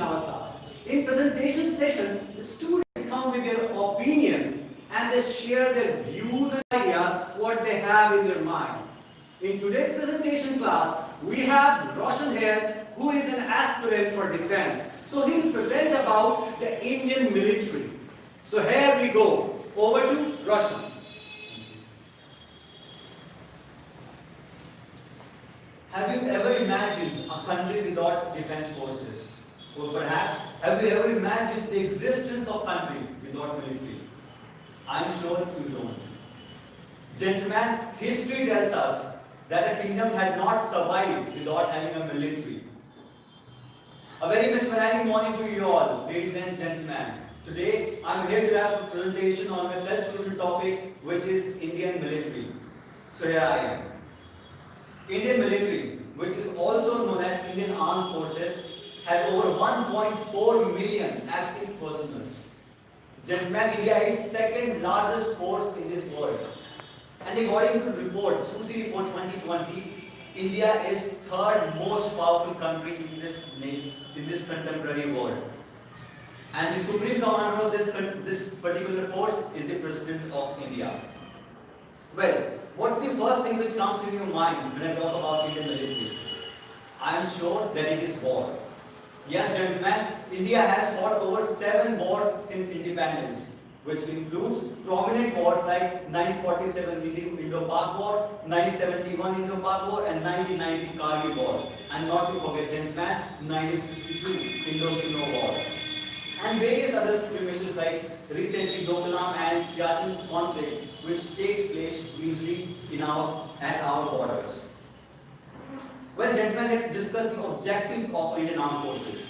our class. In presentation session, the students come with their opinion and they share their views and ideas, what they have in their mind. In today's presentation class, we have Roshan here, who is an aspirant for defense. So he will present about the Indian military. So here we go. Over to Roshan. Have you ever imagined a country without defense forces? Or perhaps, have you ever imagined the existence of country without military? I am sure you don't. Gentlemen, history tells us that a kingdom had not survived without having a military. A very mesmerizing morning to you all, ladies and gentlemen. Today, I am here to have a presentation on my self-chosen topic, which is Indian military. So here I am. Indian military, which is also known as Indian Armed Forces, has over 1.4 million active personnel. Gentlemen, India is second largest force in this world. And according to the report, SUSI report 2020, India is third most powerful country in this contemporary world. And the supreme commander of this particular force is the President of India. Well, what's the first thing which comes in your mind when I talk about Indian military? I am sure that it is war. Yes, gentlemen, India has fought over 7 wars since independence, which includes prominent wars like 1947 Indo-Pak War, 1971 Indo-Pak War, and 1990 Kargil War. And not to forget, gentlemen, 1962 Indo-Sino War. And various other skirmishes like recently Doklam and Siachen conflict, which takes place usually at our borders. Well, gentlemen, let's discuss the objective of Indian Armed Forces.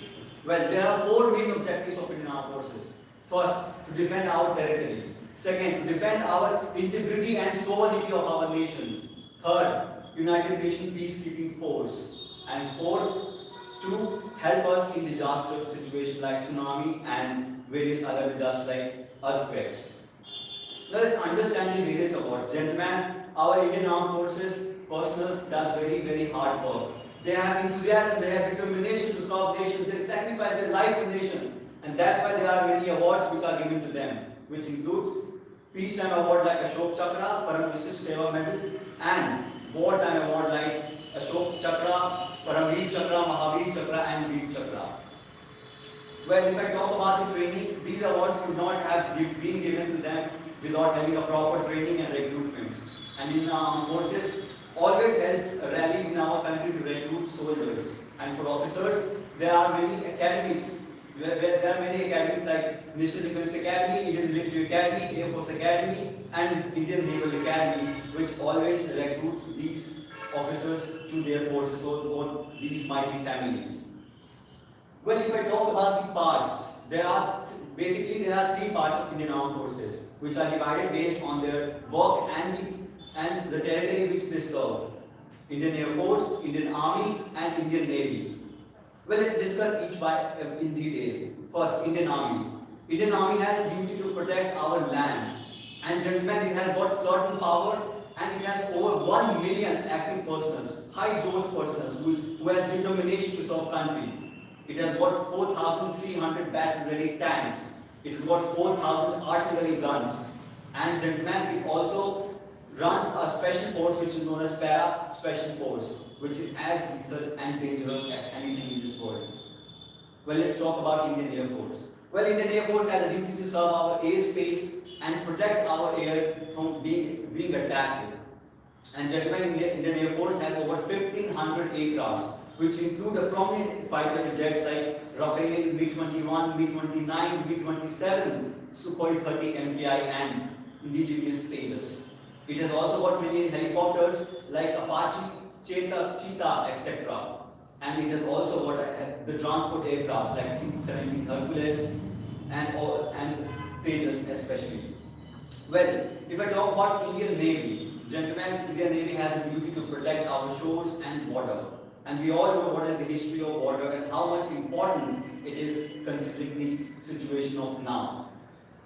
Well, there are 4 main objectives of Indian Armed Forces. First, to defend our territory. Second, to defend our integrity and sovereignty of our nation. Third, United Nations peacekeeping force. And fourth, to help us in disaster situations like tsunami and various other disasters like earthquakes. Let us understand the various awards. Gentlemen, our Indian Armed Forces personnel does very hard work. They have enthusiasm, they have determination to serve nation, they sacrifice their life for nation. And that's why there are many awards which are given to them, which includes Peacetime Award like Ashok Chakra, Param Vishisht Seva Medal, and Wartime Award like Ashok Chakra, Paramveer Chakra, Mahavir Chakra, and Veer Chakra. Well, if I talk about the training, these awards could not have been given to them without having a proper training and recruitments. And in our armed forces, always held rallies in our country to recruit soldiers. And for officers, there are many academies. There are many academies like National Defence Academy, Indian Military Academy, Air Force Academy, and Indian Naval Academy, which always recruits these officers to their forces or these mighty families. Well, if I talk about the parts, there are 3 parts of Indian Armed Forces, which are divided based on their work and the territory which they serve. Indian Air Force, Indian Army, and Indian Navy. Well, let's discuss each in detail. First, Indian Army. Indian Army has a duty to protect our land. And gentlemen, it has got certain power and it has over 1 million active personnel, high-dose personnel who has determination to serve country. It has got 4,300 battle-ready tanks. It has got 4,000 artillery guns. And gentlemen, it also runs a special force which is known as Para Special Force, which is as lethal and dangerous as anything in this world. Well, let's talk about Indian Air Force. Well, Indian Air Force has a duty to serve our airspace and protect our air from being attacked. And gentlemen, Indian Air Force has over 1,500 aircrafts, which include a prominent fighter jets like Rafale, Mi-21, Mi-29, Mi-27, Sukhoi 30 MKI, and indigenous Tejas. It has also got many helicopters like Apache, Cheetah, etc. And it has also got the transport aircraft like C-17 Hercules and Tejas especially. Well, if I talk about Indian Navy, gentlemen, Indian Navy has a duty to protect our shores and water. And we all know what is the history of water and how much important it is considering the situation of now.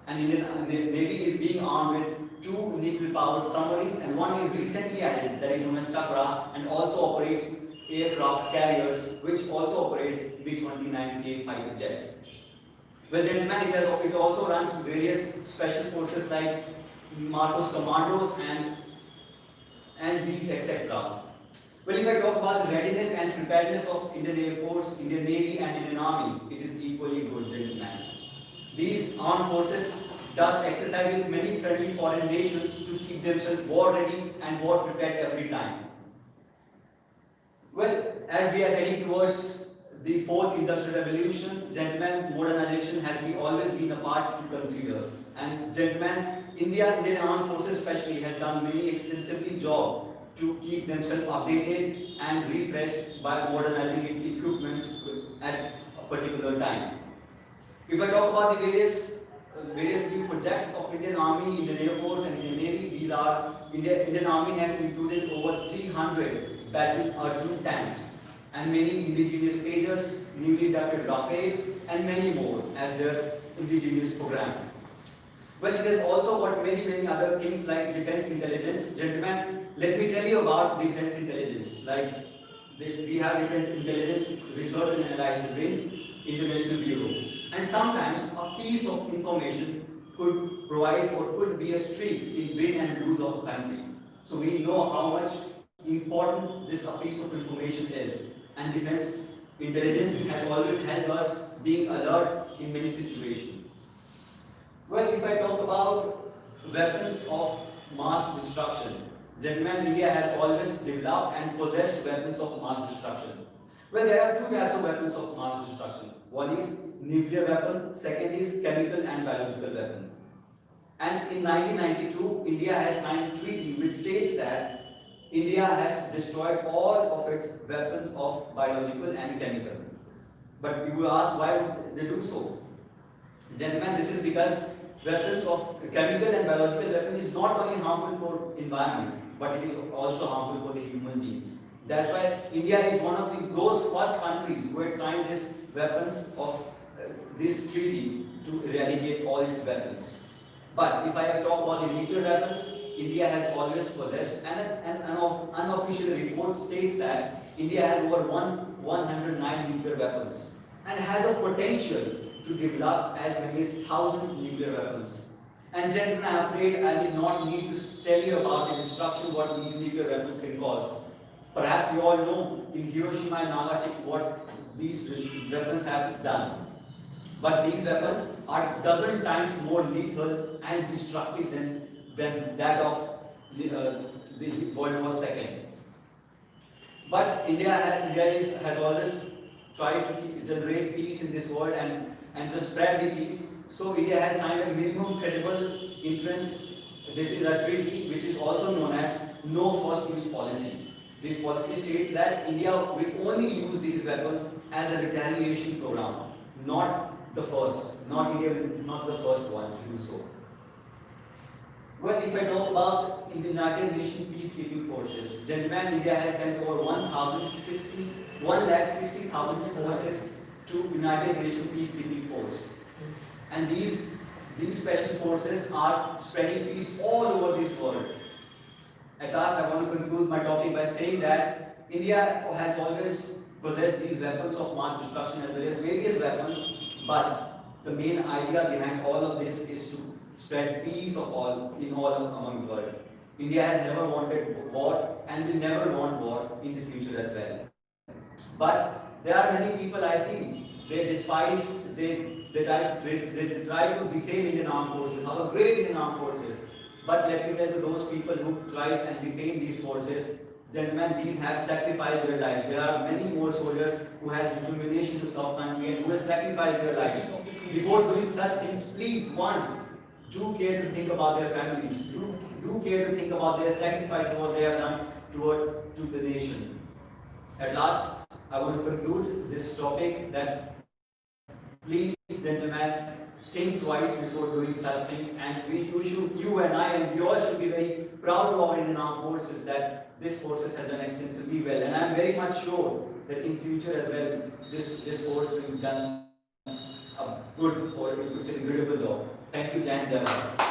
And Indian Navy is being armed with 2 nuclear-powered submarines, and one is recently added, that is known as Chakra, and also operates aircraft carriers, which also operates B-29K fighter jets. Well, gentlemen, it also runs various special forces like Marcos Commandos and these, etc. Well, if I talk about the readiness and preparedness of Indian Air Force, Indian Navy and Indian Army, it is equally good, gentlemen. These armed forces does exercise with many friendly foreign nations to keep themselves war ready and war prepared every time. Well, as we are heading towards the fourth industrial revolution, gentlemen, modernization has always been a part to consider. And gentlemen, Indian Armed Forces especially has done many extensively job to keep themselves updated and refreshed by modernizing its equipment at a particular time. If I talk about the various new projects of Indian Army, Indian Air Force and Indian Navy, these are Indian Army has included over 300 battle Arjun tanks and many indigenous Tejas, newly inducted Rafales and many more as their indigenous program. Well, it has also got many other things like defense intelligence. Gentlemen, let me tell you about defense intelligence. Like we have defense intelligence research and analysis wing, International Bureau. And sometimes a piece of information could provide or could be a streak in win and lose of a country. So we know how much important this piece of information is. And defense intelligence has always helped us being alert in many situations. Well, if I talk about weapons of mass destruction, gentlemen, India has always developed and possessed weapons of mass destruction. Well, there are two types of weapons of mass destruction. One is nuclear weapon, second is chemical and biological weapon. And in 1992, India has signed a treaty which states that India has destroyed all of its weapons of biological and chemical. But you will ask why would they do so? Gentlemen, this is because weapons of chemical and biological weapon is not only harmful for environment, but it is also harmful for the human genes. That's why India is one of those first countries who had signed this weapons of this treaty to eradicate all its weapons. But if I talk about the nuclear weapons, India has always possessed, and an unofficial report states that India has over 109 nuclear weapons and has a potential to develop as many as 1,000 nuclear weapons. And gentlemen, I am afraid I will not need to tell you about the destruction what these nuclear weapons can cause. Perhaps you all know in Hiroshima and Nagasaki what these weapons have done. But these weapons are dozen times more lethal and destructive than that of the World War II. But India has always tried to generate peace in this world and to spread the peace. So India has signed a minimum credible entrance. This is a treaty which is also known as no first use policy. This policy states that India will only use these weapons as a retaliation program, not the first one to do so. Well, if I talk about the United Nations peacekeeping forces, gentlemen, India has sent over 1,60,000 forces to United Nations peacekeeping force, and these special forces are spreading peace all over this world. At last, I want to conclude my topic by saying that India has always possessed these weapons of mass destruction as well as various weapons, but the main idea behind all of this is to spread peace among the world. India has never wanted war and will never want war in the future as well. But there are many people I see, they try to defame Indian Armed Forces, our great Indian Armed Forces. But let me tell you, those people who tries and defame these forces, gentlemen, these have sacrificed their lives. There are many more soldiers who has determination to serve country and who have sacrificed their lives. Before doing such things, please once do care to think about their families. Do care to think about their sacrifice and what they have done to the nation. At last, I want to conclude this topic that please, gentlemen, think twice before doing such things, and you and I and we all should be very proud of our Indian Armed Forces that this forces has done extensively well, and I am very much sure that in future as well this force will be done a good or incredible job. Thank you, Jan Jawad.